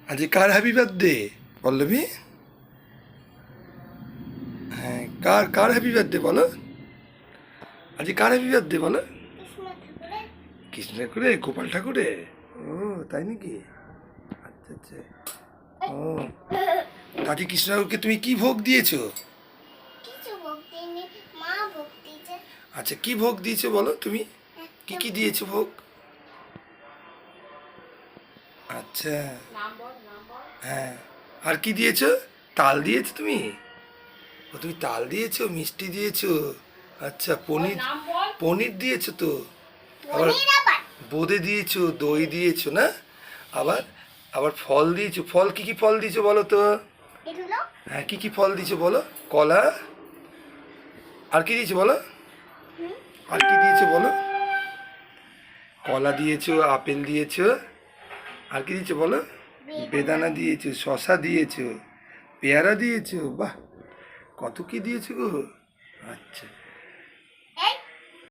আজ কার happy birthday Pallavi? হ্যাঁ, কার কার happy birthday বলো? আজ কার হ্যাপি বার্থডে বলো? কৃষ্ণ ঠাকুরে, গোপাল ঠাকুরে? ও তাই নাকি? আচ্ছা আচ্ছা। ও কাজী কৃষ্ণ ঠাকুরকে তুমি কি ভোগ দিয়েছো? আচ্ছা, কি ভোগ দিয়েছো বলো তুমি? কি কি দিয়েছো ভোগ? আচ্ছা। হ্যাঁ, আর কি দিয়েছো? তাল দিয়েছো তুমি? ও তুমি তাল দিয়েছো, মিষ্টি দিয়েছো। আচ্ছা, পনির পনির দিয়েছো তো। আবার বোঁদে দিয়েছো, দই দিয়েছো না? আবার আবার ফল দিয়েছো। ফল কি কি ফল দিয়েছো বলো তো? হ্যাঁ, কি কি ফল দিয়েছো বলো? কলা। আর কি দিয়েছো বলো? আর কি দিয়েছো বলো? কলা দিয়েছো, আপেল দিয়েছো। আর কি দিয়েছো বলো? বেদানা দিয়েছো, শশা দিয়েছো, পেয়ারা দিয়েছো। বাহ, কত কি দিয়েছো গো। আচ্ছা।